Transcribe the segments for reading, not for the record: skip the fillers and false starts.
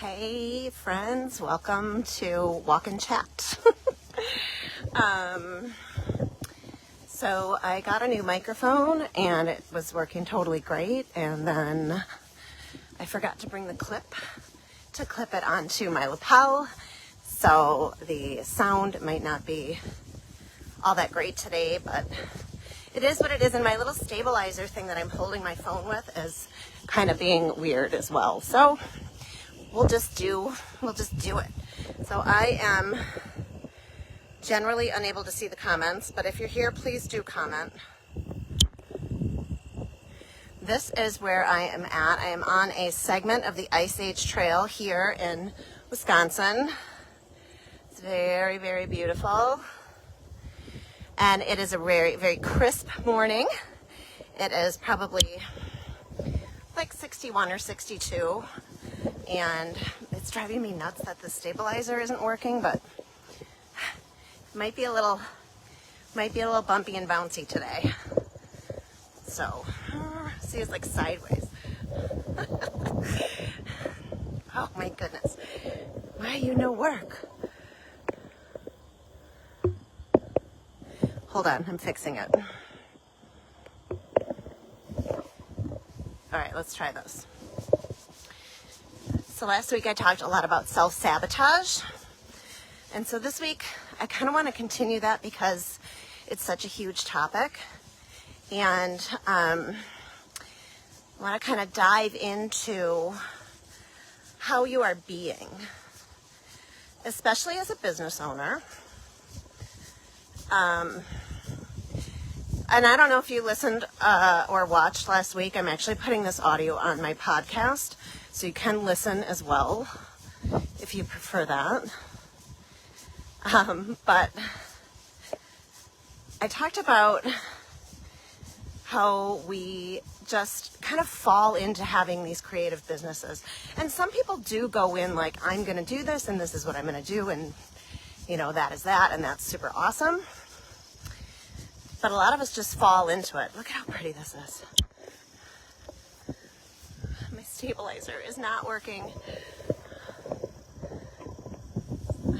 Hey friends, welcome to Walk and Chat. So I got a new microphone and it was working totally great, and then I forgot to bring the clip to clip it onto my lapel, so the sound might not be all that great today, but it is what it is, and my little stabilizer thing that I'm holding my phone with is kind of being weird as well, so we'll just do it. So I am generally unable to see the comments, but if you're here, please do comment. This is where I am at. I am on a segment of the Ice Age Trail here in Wisconsin. It's very, very beautiful. And it is a very, very crisp morning. It is probably like 61 or 62. And it's driving me nuts that the stabilizer isn't working, but it might be a little bumpy and bouncy today. So, see, it's like sideways. Oh my goodness. Why you no work? Hold on, I'm fixing it. All right, let's try this. So last week I talked a lot about self-sabotage. And so this week I kind of want to continue that because it's such a huge topic. And I want to kind of dive into how you are being, especially as a business owner. And I don't know if you listened or watched last week. I'm actually putting this audio on my podcast, so you can listen as well if you prefer that. But I talked about how we just kind of fall into having these creative businesses. And some people do go in like, I'm going to do this and this is what I'm going to do. And, you know, that is that. And that's super awesome. But a lot of us just fall into it. Look at how pretty this is. My stabilizer is not working.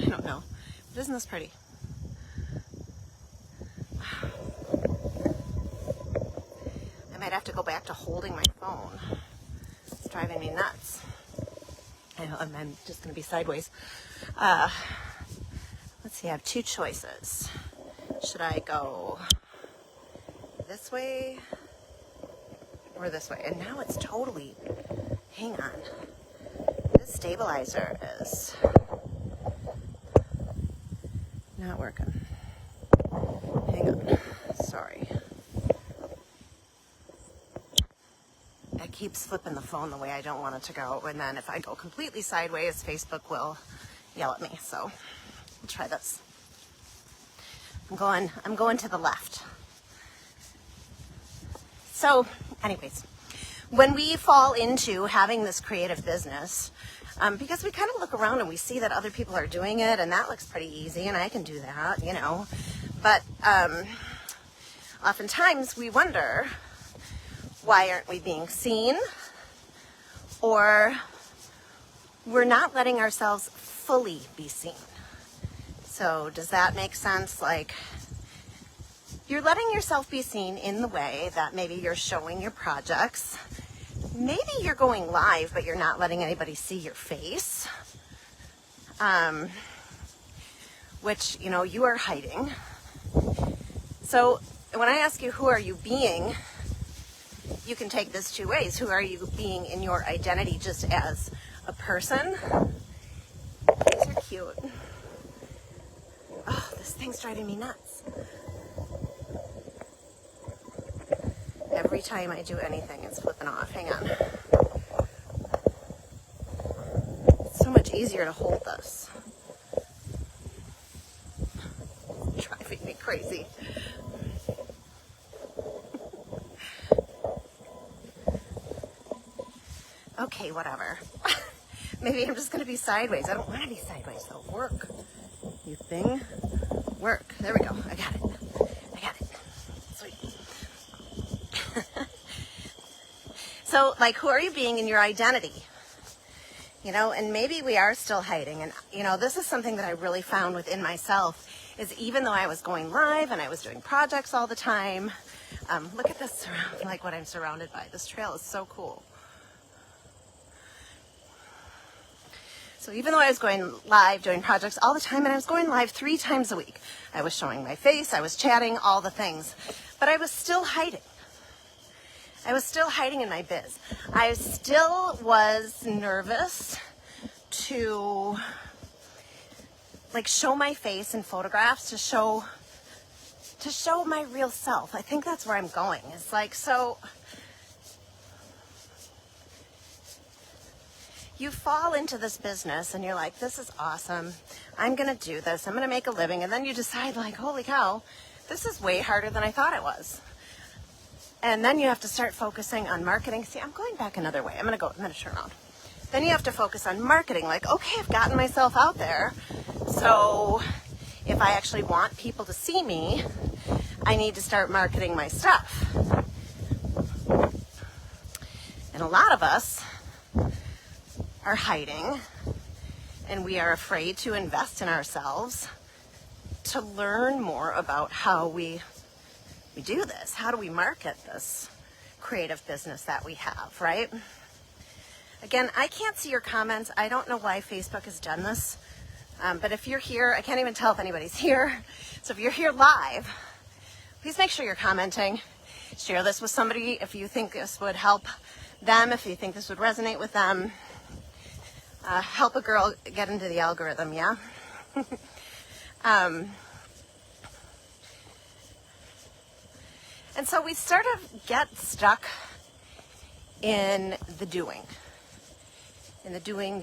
I don't know. But isn't this pretty? I might have to go back to holding my phone. It's driving me nuts. I'm just going to be sideways. Let's see, I have two choices. Should I go this way or this way? And now it's totally, hang on. This stabilizer is not working. Hang on, sorry. It keeps flipping the phone the way I don't want it to go, and then if I go completely sideways, Facebook will yell at me. So we'll try this. I'm going to the left. So anyways, when we fall into having this creative business, because we kind of look around and we see that other people are doing it, and that looks pretty easy, and I can do that, you know. But oftentimes we wonder, why aren't we being seen? Or we're not letting ourselves fully be seen. So does that make sense? Like, you're letting yourself be seen in the way that maybe you're showing your projects. Maybe you're going live, but you're not letting anybody see your face. Which, you know, you are hiding. So when I ask you, who are you being? You can take this two ways. Who are you being in your identity just as a person? These are cute. Oh, this thing's driving me nuts. Every time I do anything, it's flipping off. Hang on. It's so much easier to hold this. It's driving me crazy. Okay, whatever. Maybe I'm just going to be sideways. I don't want to be sideways, though. Work. You thing. Work. There we go. I got it. Sweet. So, like, who are you being in your identity? and maybe we are still hiding. And, this is something that I really found within myself is even though I was going live and I was doing projects all the time, look at this, like what I'm surrounded by. This trail is so cool. So even though I was going live, doing projects all the time, and I was going live 3 times a week, I was showing my face, I was chatting, all the things, but I was still hiding. I was still hiding in my biz. I still was nervous to show my face in photographs, to show my real self. I think that's where I'm going. It's so you fall into this business and you're like, this is awesome. I'm going to do this. I'm going to make a living. And then you decide holy cow, this is way harder than I thought it was. And then you have to start focusing on marketing. See, I'm going back another way. I'm going to turn around. Then you have to focus on marketing. Okay, I've gotten myself out there. So if I actually want people to see me, I need to start marketing my stuff. And a lot of us are hiding, and we are afraid to invest in ourselves to learn more about how we do this. How do we market this creative business that we have, right? Again, I can't see your comments. I don't know why Facebook has done this, but if you're here, I can't even tell if anybody's here. So if you're here live, please make sure you're commenting. Share this with somebody if you think this would help them, if you think this would resonate with them. Help a girl get into the algorithm, yeah? And so we sort of get stuck in the doing. In the doing.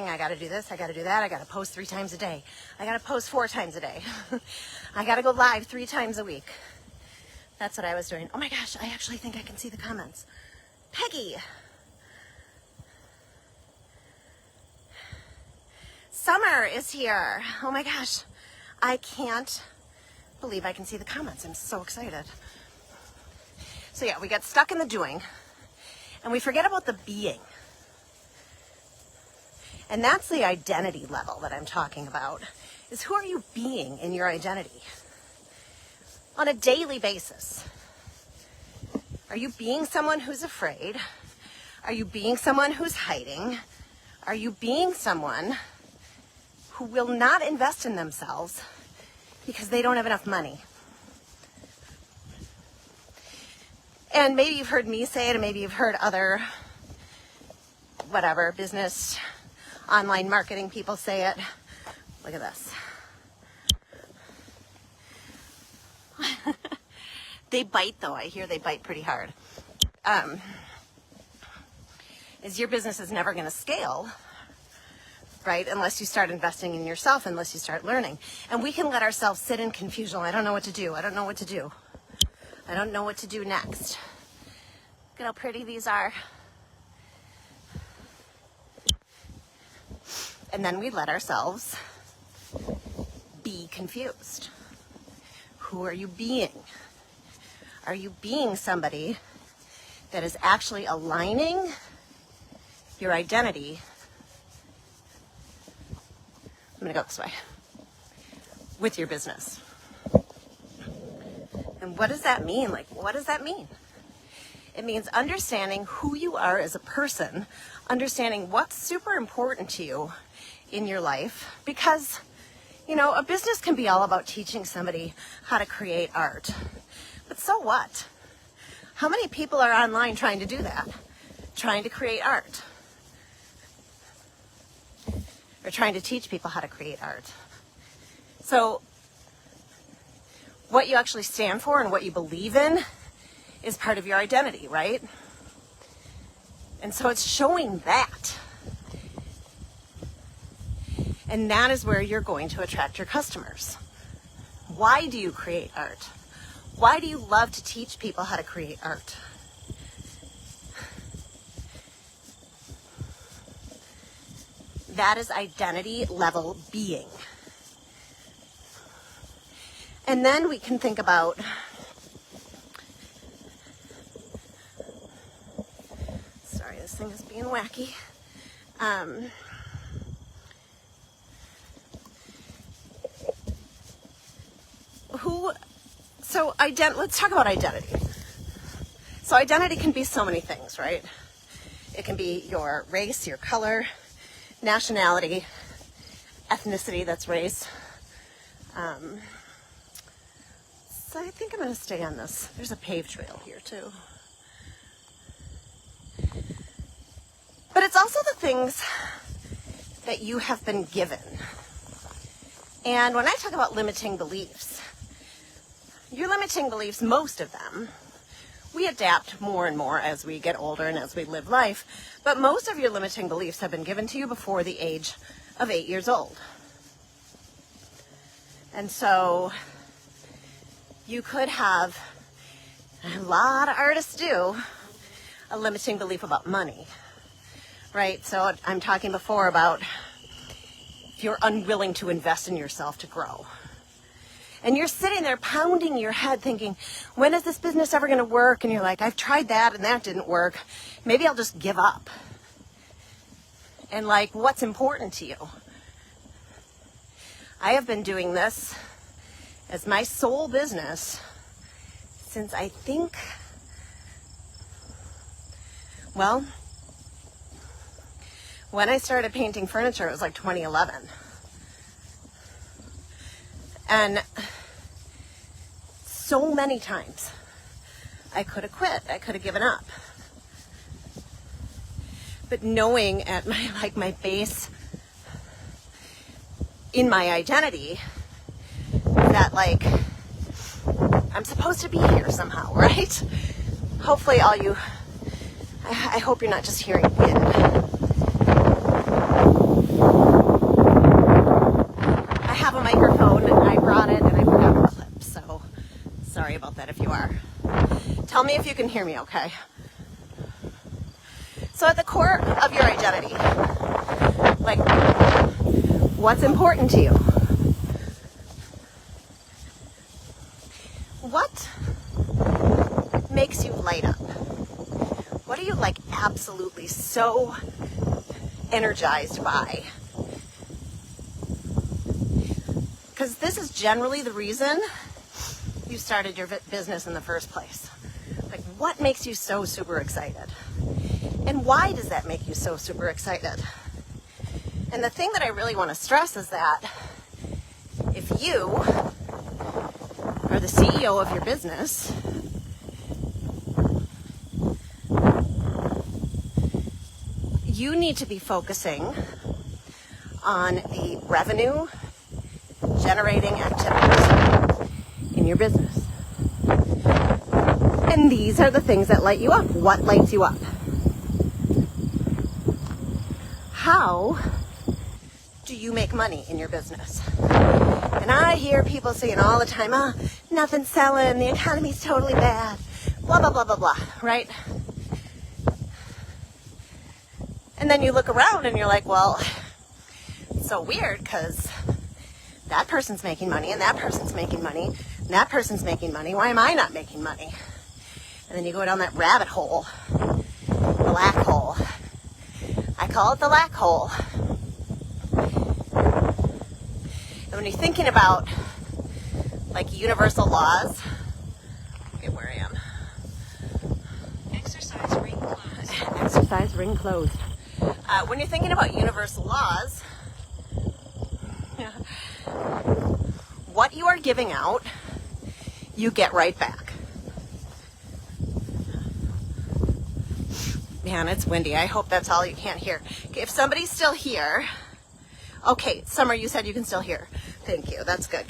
I got to do this, I got to do that, I got to post 3 times a day. I got to post 4 times a day. I got to go live 3 times a week. That's what I was doing. Oh my gosh, I actually think I can see the comments. Peggy. Summer is here. Oh my gosh. I can't believe I can see the comments. I'm so excited. So yeah, we get stuck in the doing and we forget about the being. And that's the identity level that I'm talking about, is who are you being in your identity on a daily basis? Are you being someone who's afraid? Are you being someone who's hiding? Are you being someone who will not invest in themselves because they don't have enough money? And maybe you've heard me say it, and maybe you've heard other, business, online marketing people say it. Look at this. They bite though. I hear they bite pretty hard. Is your business is never going to scale, right? Unless you start investing in yourself, unless you start learning. And we can let ourselves sit in confusion. I don't know what to do. I don't know what to do. I don't know what to do next. Look at how pretty these are. And then we let ourselves be confused. Who are you being? Are you being somebody that is actually aligning your identity? I'm going to go this way. With your business. And what does that mean? What does that mean? It means understanding who you are as a person, understanding what's super important to you in your life, because, a business can be all about teaching somebody how to create art. But so what? How many people are online trying to do that? Trying to create art? Or trying to teach people how to create art? So, what you actually stand for and what you believe in is part of your identity, right? And so it's showing that. And that is where you're going to attract your customers. Why do you create art? Why do you love to teach people how to create art? That is identity level being. And then we can think about, sorry, this thing is being wacky. Um, let's talk about identity. So identity can be so many things, right? It can be your race, your color, nationality, ethnicity, that's race. So I think I'm going to stay on this. There's a paved trail here too. But it's also the things that you have been given. And when I talk about limiting beliefs, your limiting beliefs, most of them, we adapt more and more as we get older and as we live life. But most of your limiting beliefs have been given to you before the age of 8 years old. And so you could have, a lot of artists do, a limiting belief about money, right? So I'm talking before about if you're unwilling to invest in yourself to grow. And you're sitting there pounding your head thinking, when is this business ever going to work? And you're like, I've tried that and that didn't work. Maybe I'll just give up. And like, what's important to you? I have been doing this as my sole business since I think, well, when I started painting furniture, it was like 2011. And so many times I could have quit, I could have given up. But knowing at my base in my identity that like I'm supposed to be here somehow, right? Hopefully I hope you're not just hearing wind. I have a microphone and I brought it and I forgot the clip, so sorry about that if you are. Tell me if you can hear me okay. So at the core of your identity, like, what's important to you? What makes you light up? What are you like absolutely so energized by? Because this is generally the reason you started your business in the first place. Like, what makes you so super excited? And why does that make you so super excited? And the thing that I really want to stress is that if you are the CEO of your business, you need to be focusing on the revenue generating activities in your business. And these are the things that light you up. What lights you up? How do you make money in your business? And I hear people saying all the time, nothing's selling, the economy's totally bad, blah, blah, blah, blah, blah, right? And then you look around and you're like, well, it's so weird because that person's making money and that person's making money and that person's making money. Why am I not making money? And then you go down that rabbit hole, the lack hole. I call it the lack hole. And when you're thinking about like universal laws, okay, where I am. Exercise ring closed. Exercise ring closed. When you're thinking about universal laws, what you are giving out, you get right back. Man, it's windy. I hope that's all you can't hear. Okay, if somebody's still here, okay, Summer, you said you can still hear. Thank you. That's good.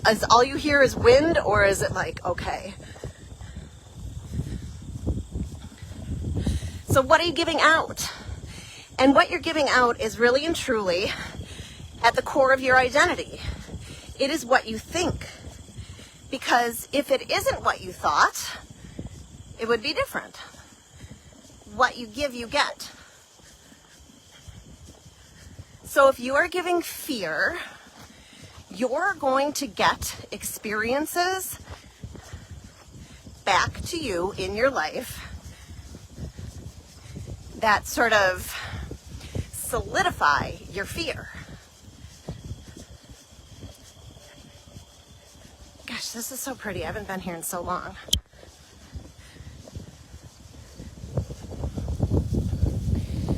Is all you hear is wind, or is it like, okay? So what are you giving out? And what you're giving out is really and truly at the core of your identity. It is what you think. Because if it isn't what you thought, it would be different. What you give, you get. So if you are giving fear, you're going to get experiences back to you in your life that sort of solidify your fear. Gosh, this is so pretty. I haven't been here in so long.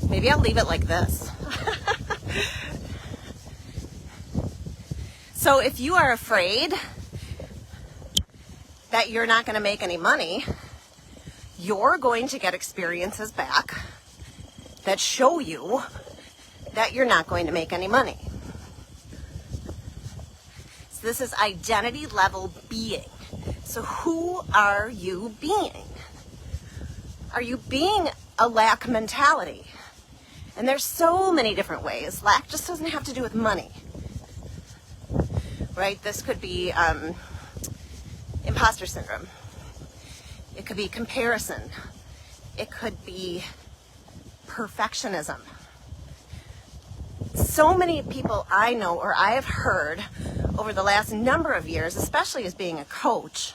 Maybe I'll leave it like this. So if you are afraid that you're not going to make any money, you're going to get experiences back that show you that you're not going to make any money. So this is identity level being. So who are you being? Are you being a lack mentality? And there's so many different ways. Lack just doesn't have to do with money, right? This could be imposter syndrome. It could be comparison. It could be perfectionism. So many people I know or I have heard over the last number of years, especially as being a coach,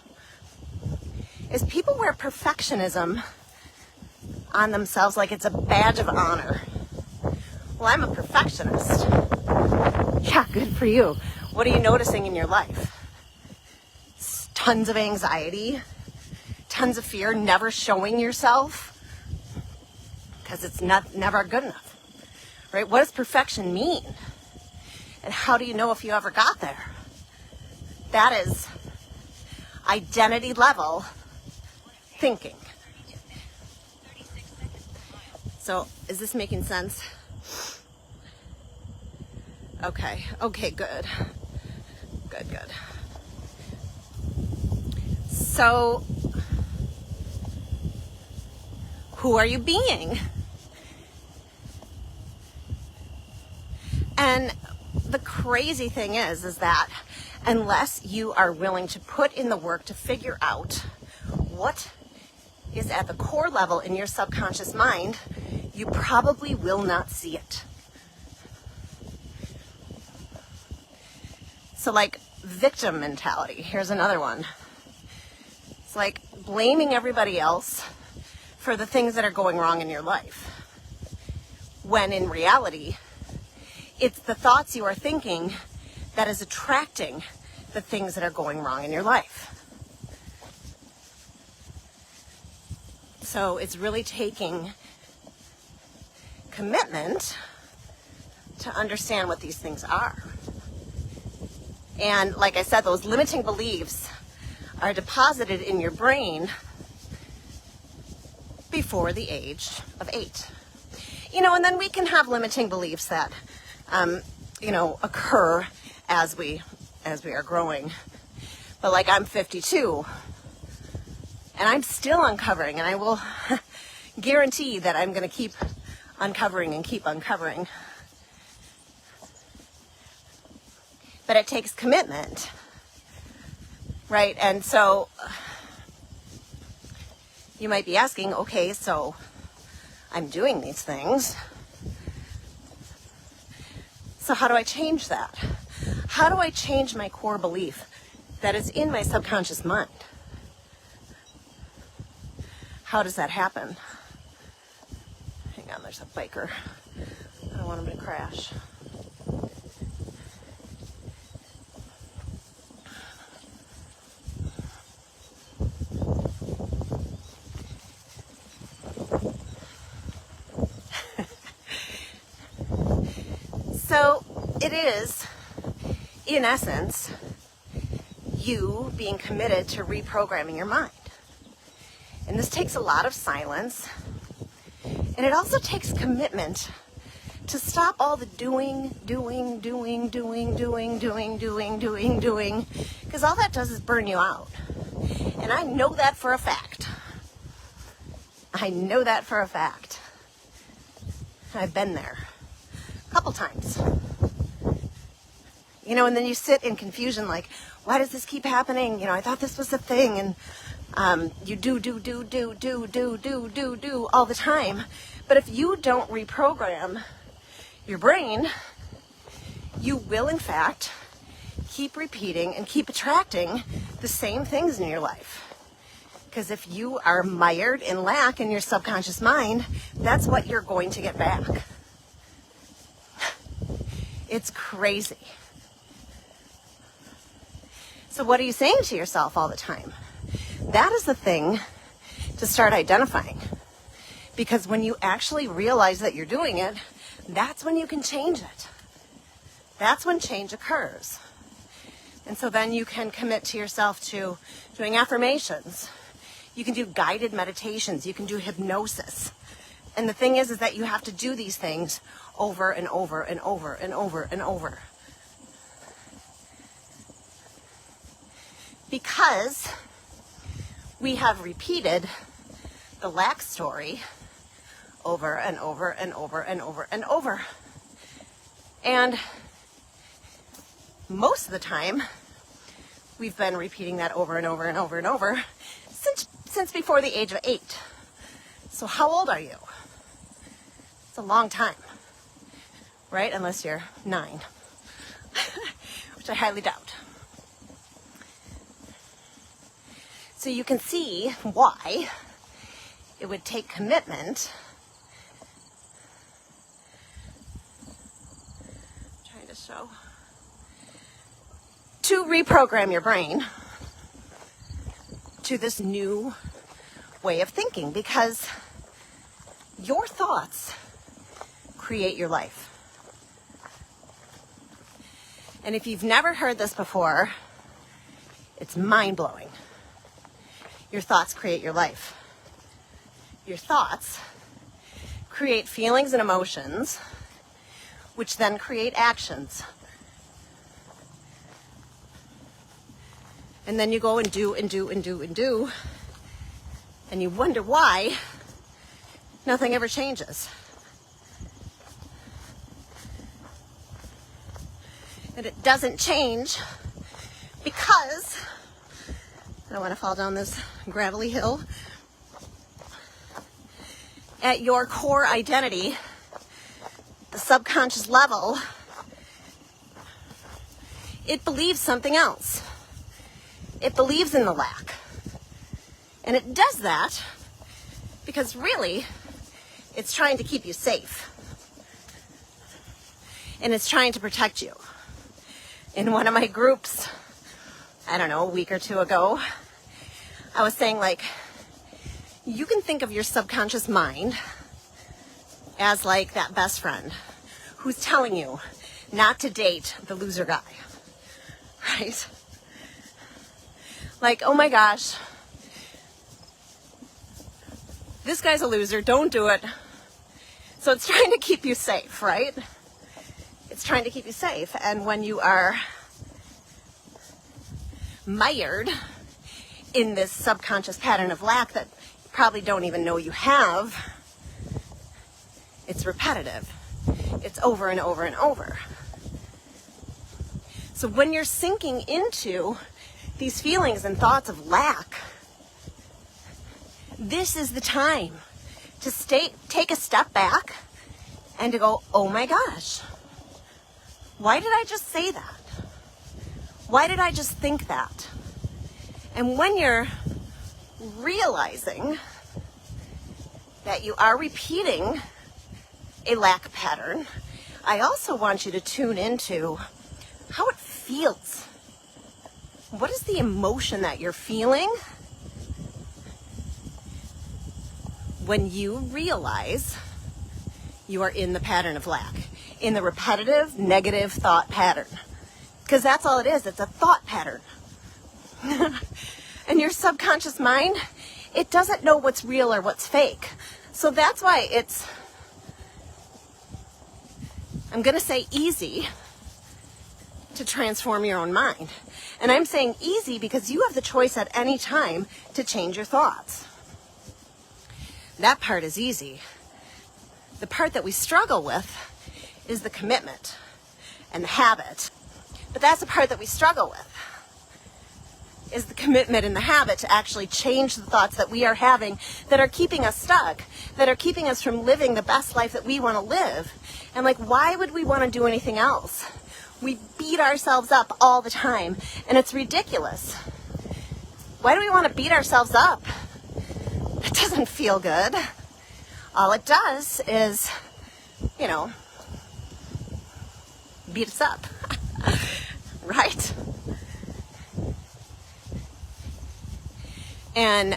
is people wear perfectionism on themselves like it's a badge of honor. Well, I'm a perfectionist. Yeah, good for you. What are you noticing in your life? Tons of anxiety, tons of fear, never showing yourself because it's never good enough, right? What does perfection mean? And how do you know if you ever got there? That is identity level thinking. So is this making sense? Okay, good. Good. So, who are you being? And the crazy thing is that unless you are willing to put in the work to figure out what is at the core level in your subconscious mind, you probably will not see it. So like victim mentality, here's another one. It's like blaming everybody else for the things that are going wrong in your life. When in reality, it's the thoughts you are thinking that is attracting the things that are going wrong in your life. So it's really taking commitment to understand what these things are. And like I said, those limiting beliefs are deposited in your brain before the age of 8. And then we can have limiting beliefs that, occur as we are growing. But like I'm 52, and I'm still uncovering, and I will guarantee that I'm going to keep uncovering and keep uncovering. But it takes commitment, right? And so you might be asking, okay, so I'm doing these things. So how do I change that? How do I change my core belief that is in my subconscious mind? How does that happen? Hang on, there's a biker. I don't want him to crash. So it is, in essence, you being committed to reprogramming your mind. And this takes a lot of silence. And it also takes commitment to stop all the doing, because all that does is burn you out. And I know that for a fact. I've been there a couple times. And then you sit in confusion like, why does this keep happening? I thought this was the thing. And you do all the time. But if you don't reprogram your brain, you will in fact keep repeating and keep attracting the same things in your life. Because if you are mired in lack in your subconscious mind, that's what you're going to get back. It's crazy. So what are you saying to yourself all the time? That is the thing to start identifying. Because when you actually realize that you're doing it, that's when you can change it. That's when change occurs. And so then you can commit to yourself to doing affirmations. You can do guided meditations. You can do hypnosis. And the thing is that you have to do these things over and over and over and over and over. Because we have repeated the lack story over and over and over and over and over. And most of the time, we've been repeating that over and over and over and over since before the age of 8. So how old are you? It's a long time, right? Unless you're 9, which I highly doubt. So you can see why it would take commitment. I'm trying to show. To reprogram your brain to this new way of thinking, because your thoughts create your life. And if you've never heard this before, it's mind-blowing. Your thoughts create your life. Your thoughts create feelings and emotions, which then create actions. And then you go and do and do and do and do, and you wonder why nothing ever changes. And it doesn't change because, I don't want to fall down this gravelly hill, at your core identity, the subconscious level, it believes something else. It believes in the lack. And it does that because really, it's trying to keep you safe. And it's trying to protect you. In one of my groups, I don't know, a week or two ago, I was saying, like, you can think of your subconscious mind as like that best friend who's telling you not to date the loser guy, right? Like, oh my gosh, this guy's a loser, don't do it. So it's trying to keep you safe, right? It's trying to keep you safe. And when you are mired in this subconscious pattern of lack that you probably don't even know you have, it's repetitive. It's over and over and over. So when you're sinking into these feelings and thoughts of lack, this is the time to take a step back and to go, oh my gosh, why did I just say that? Why did I just think that? And when you're realizing that you are repeating a lack pattern, I also want you to tune into how it feels. What is the emotion that you're feeling when you realize you are in the pattern of lack, in the repetitive negative thought pattern? Because that's all it is. It's a thought pattern. And your subconscious mind, it doesn't know what's real or what's fake. So that's why it's, I'm going to say, easy to transform your own mind. And I'm saying easy because you have the choice at any time to change your thoughts. That part is easy. The part that we struggle with is the commitment and the habit. But that's the part that we struggle with, is the commitment and the habit to actually change the thoughts that we are having that are keeping us stuck, that are keeping us from living the best life that we want to live. And like, why would we want to do anything else? We beat ourselves up all the time, and it's ridiculous. Why do we want to beat ourselves up? It doesn't feel good. All it does is, beat us up, right? And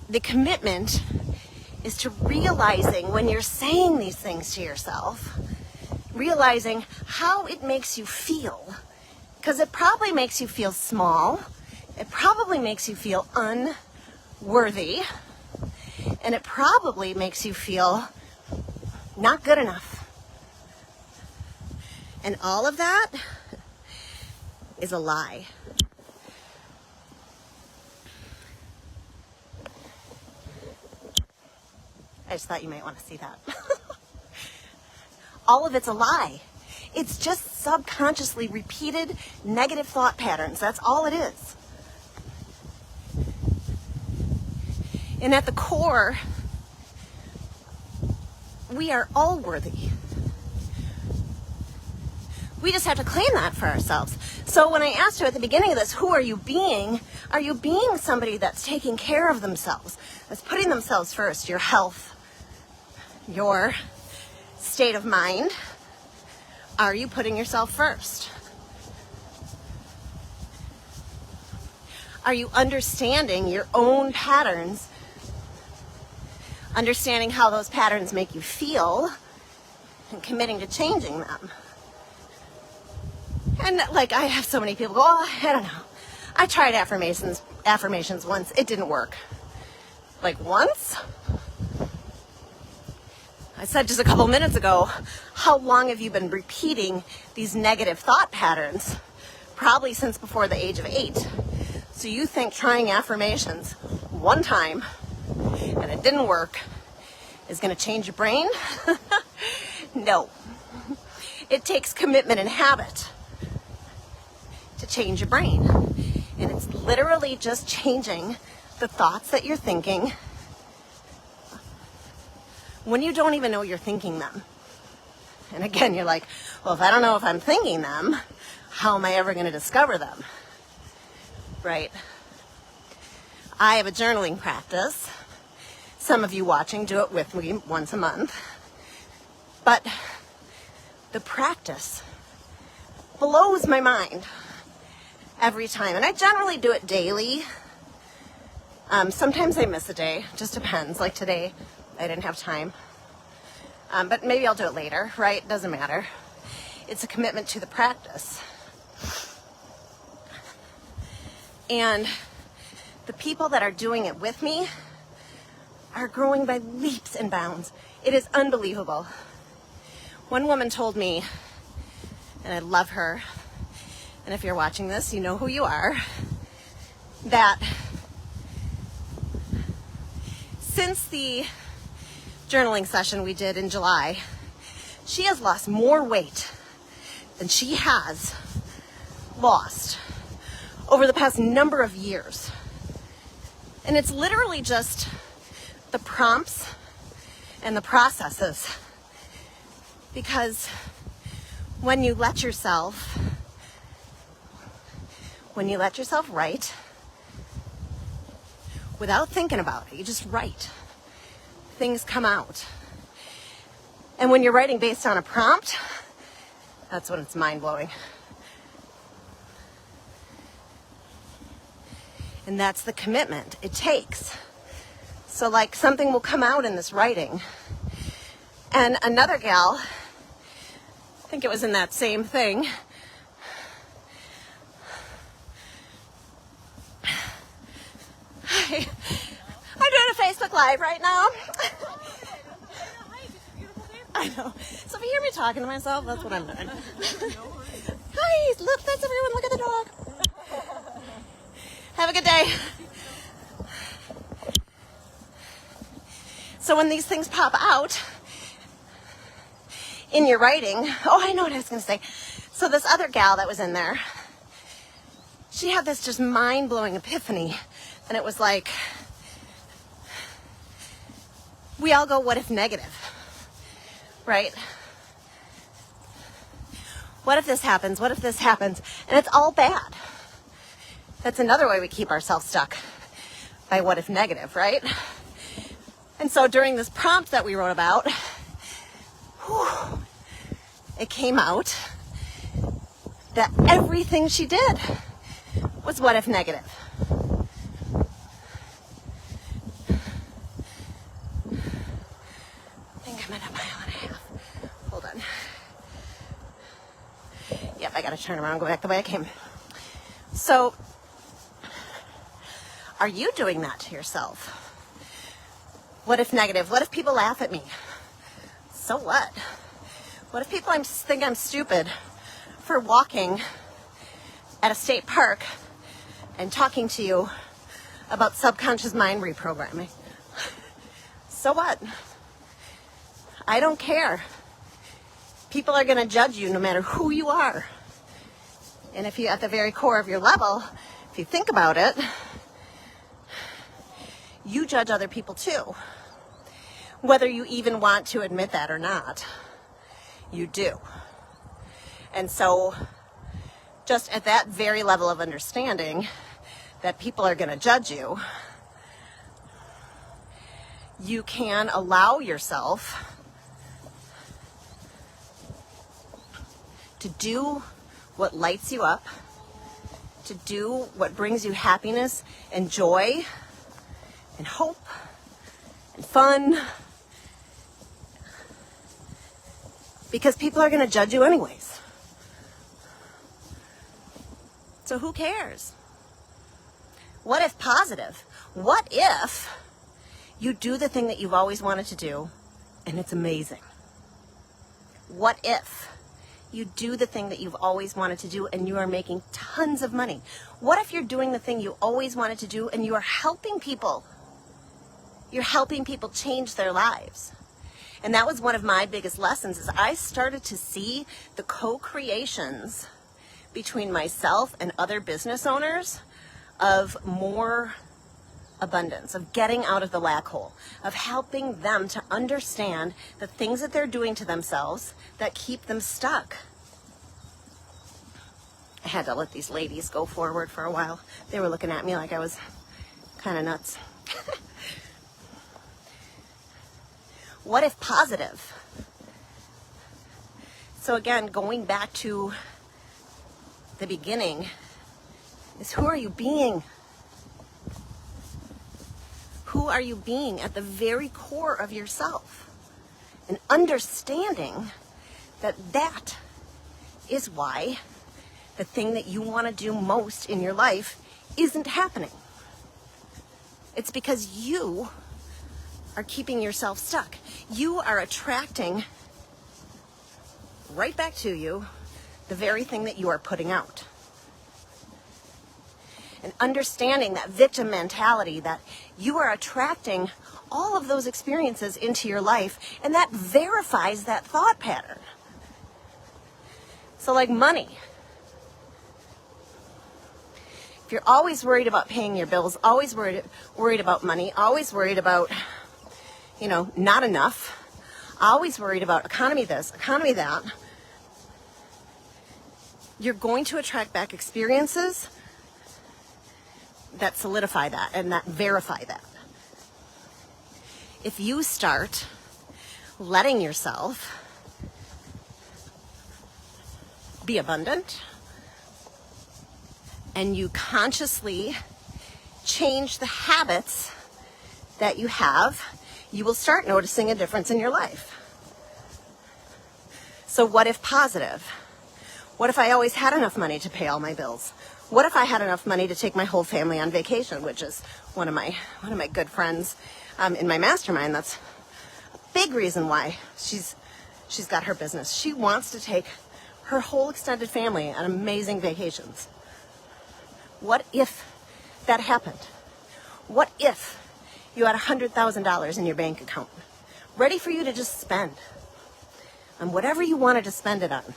the commitment is to realizing when you're saying these things to yourself, realizing how it makes you feel. Because it probably makes you feel small. It probably makes you feel unworthy. And it probably makes you feel not good enough. And all of that is a lie. I just thought you might want to see that. All of it's a lie. It's just subconsciously repeated negative thought patterns. That's all it is. And at the core, we are all worthy. We just have to claim that for ourselves. So when I asked you at the beginning of this, who are you being? Are you being somebody that's taking care of themselves, that's putting themselves first, your health, your state of mind? Are you putting yourself first? Are you understanding your own patterns, understanding how those patterns make you feel, and committing to changing them? And like, I have so many people go, oh, I don't know. I tried affirmations once. It didn't work. Like once? I said just a couple minutes ago, how long have you been repeating these negative thought patterns? Probably since before the age of 8. So you think trying affirmations one time and it didn't work is going to change your brain? No. It takes commitment and habit to change your brain. And it's literally just changing the thoughts that you're thinking when you don't even know you're thinking them. And again, you're like, well, if I don't know if I'm thinking them, how am I ever going to discover them? Right? I have a journaling practice. Some of you watching do it with me once a month. But the practice blows my mind every time. And I generally do it daily. Sometimes I miss a day. Just depends. Like today, I didn't have time. But maybe I'll do it later, right? Doesn't matter. It's a commitment to the practice. And the people that are doing it with me are growing by leaps and bounds. It is unbelievable. One woman told me, and I love her, and if you're watching this, you know who you are, that since the journaling session we did in July, she has lost more weight than she has lost over the past number of years. And it's literally just the prompts and the processes. Because when you let yourself write without thinking about it, you just write, things come out. And when you're writing based on a prompt, that's when it's mind-blowing. And that's the commitment it takes. So like something will come out in this writing. And another gal, I think it was in that same thing, I'm doing a Facebook Live right now. I know. So if you hear me talking to myself, that's what I'm doing. Hi, look, that's everyone. Look at the dog. Have a good day. So when these things pop out in your writing, oh, I know what I was going to say. So this other gal that was in there, she had this just mind-blowing epiphany. And it was like, we all go, what if negative? Right? What if this happens? What if this happens? And it's all bad. That's another way we keep ourselves stuck, by what if negative, right? And so during this prompt that we wrote about, it came out that everything she did was what if negative. I think I'm at 1.5 miles. Hold on. Yep, I gotta turn around and go back the way I came. So, are you doing that to yourself? What if negative? What if people laugh at me? So what? What if people think I'm stupid for walking at a state park and talking to you about subconscious mind reprogramming? So what? I don't care. People are going to judge you no matter who you are. And if you, at the very core of your level, if you think about it, you judge other people too. Whether you even want to admit that or not, you do. And so, just at that very level of understanding that people are going to judge you, you can allow yourself to do what lights you up, to do what brings you happiness and joy and hope and fun, because people are going to judge you anyways. So who cares? What if positive? What if you do the thing that you've always wanted to do and it's amazing? What if you do the thing that you've always wanted to do and you are making tons of money? What if you're doing the thing you always wanted to do and you are helping people? You're helping people change their lives. And that was one of my biggest lessons, is I started to see the co-creations between myself and other business owners of more abundance, of getting out of the lack hole, of helping them to understand the things that they're doing to themselves that keep them stuck. I had to let these ladies go forward for a while. They were looking at me like I was kind of nuts. What if positive? So again, going back to the beginning, is who are you being? Who are you being at the very core of yourself? And understanding that that is why the thing that you want to do most in your life isn't happening. It's because you are keeping yourself stuck. You are attracting right back to you the very thing that you are putting out. And understanding that victim mentality, that you are attracting all of those experiences into your life, and that verifies that thought pattern. So like money. If you're always worried about paying your bills, always worried about money, always worried about, not enough, always worried about economy this, economy that, you're going to attract back experiences that solidify that and that verify that. If you start letting yourself be abundant and you consciously change the habits that you have, you will start noticing a difference in your life. So what if positive? What if I always had enough money to pay all my bills? What if I had enough money to take my whole family on vacation, which is one of my good friends in my mastermind. That's a big reason why she's got her business. She wants to take her whole extended family on amazing vacations. What if that happened? What if you had $100,000 in your bank account, ready for you to just spend on whatever you wanted to spend it on?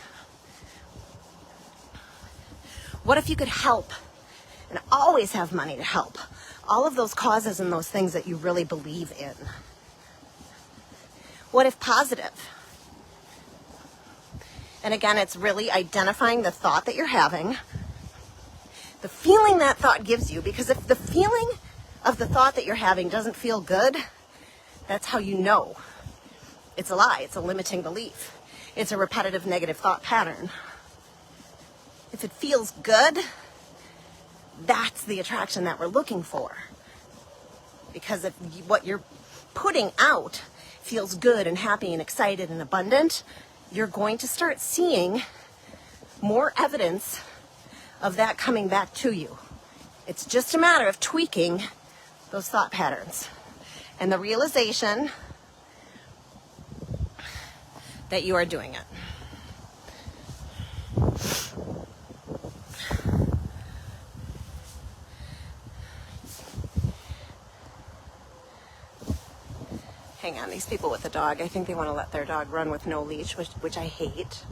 What if you could help and always have money to help all of those causes and those things that you really believe in? What if positive? And again, it's really identifying the thought that you're having, the feeling that thought gives you, because if the feeling of the thought that you're having doesn't feel good, that's how you know it's a lie, it's a limiting belief, it's a repetitive negative thought pattern. If it feels good, that's the attraction that we're looking for. Because if what you're putting out feels good and happy and excited and abundant, you're going to start seeing more evidence of that coming back to you. It's just a matter of tweaking those thought patterns and the realization that you are doing it. Hang on, these people with the dog, I think they want to let their dog run with no leash, which I hate.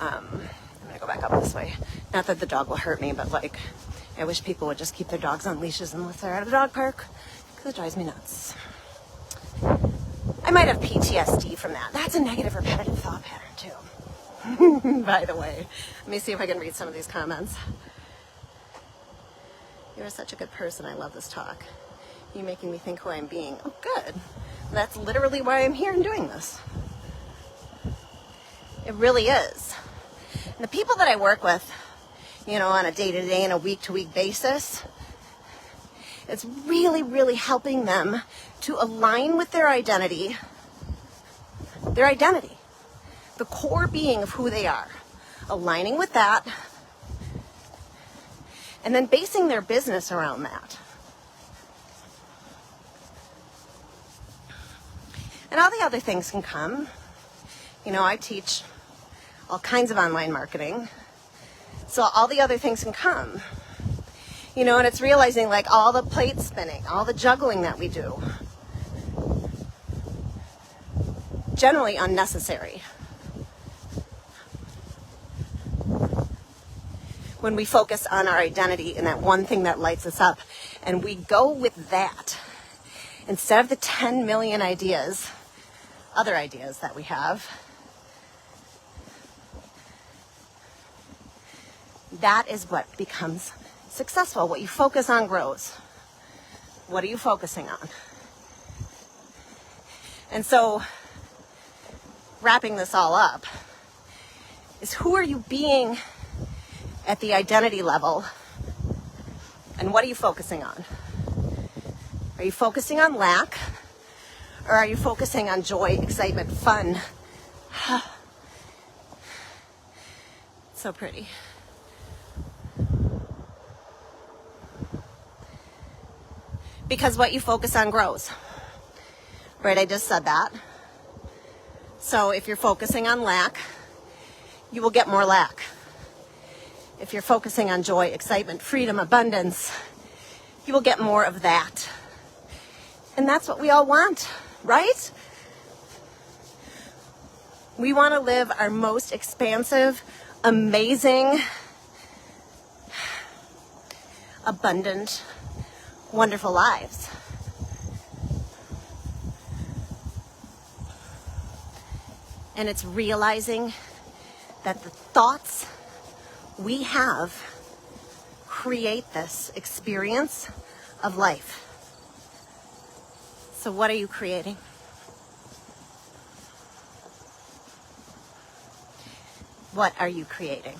I'm gonna go back up this way. Not that the dog will hurt me, but like, I wish people would just keep their dogs on leashes unless they're at a dog park, because it drives me nuts. I might have PTSD from that. That's a negative repetitive thought pattern too. By the way, let me see if I can read some of these comments. You're such a good person. I love this talk. You're making me think who I'm being. Oh, good. That's literally why I'm here and doing this. It really is. And the people that I work with, you know, on a day-to-day and a week-to-week basis, it's really, really helping them to align with their identity, the core being of who they are, aligning with that, and then basing their business around that. And all the other things can come. You know, I teach all kinds of online marketing, so all the other things can come. You know, and it's realizing like all the plate spinning, all the juggling that we do, generally unnecessary. When we focus on our identity and that one thing that lights us up, and we go with that, instead of the 10 million ideas, other ideas that we have, that is what becomes successful. What you focus on grows. What are you focusing on? And so, wrapping this all up, is who are you being at the identity level, and what are you focusing on? Are you focusing on lack, or are you focusing on joy, excitement, fun? So pretty. Because what you focus on grows. Right, I just said that. So if you're focusing on lack, you will get more lack. If you're focusing on joy, excitement, freedom, abundance, you will get more of that. And that's what we all want, right? We want to live our most expansive, amazing, abundant, wonderful lives. And it's realizing that the thoughts we have create this experience of life. So what are you creating? What are you creating?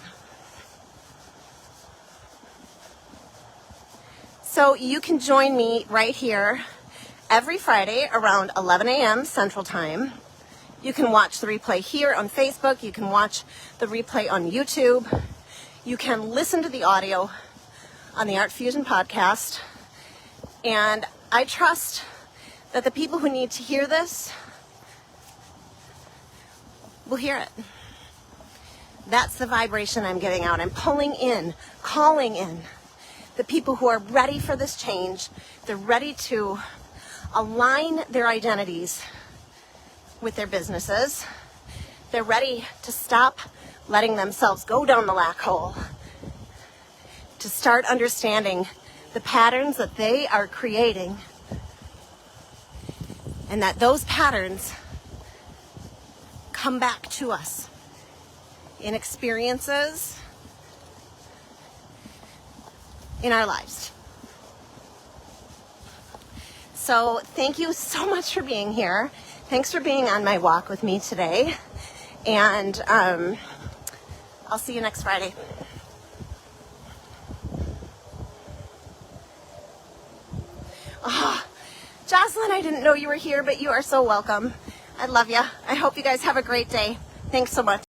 So you can join me right here every Friday around 11 a.m. Central Time. You can watch the replay here on Facebook. You can watch the replay on YouTube. You can listen to the audio on the Art Fusion podcast. And I trust that the people who need to hear this will hear it. That's the vibration I'm getting out. I'm pulling in, calling in the people who are ready for this change. They're ready to align their identities with their businesses. They're ready to stop letting themselves go down the black hole, to start understanding the patterns that they are creating, and that those patterns come back to us in experiences in our lives. So thank you so much for being here. Thanks for being on my walk with me today. And I'll see you next Friday. I didn't know you were here, but you are so welcome. I love you. I hope you guys have a great day. Thanks so much.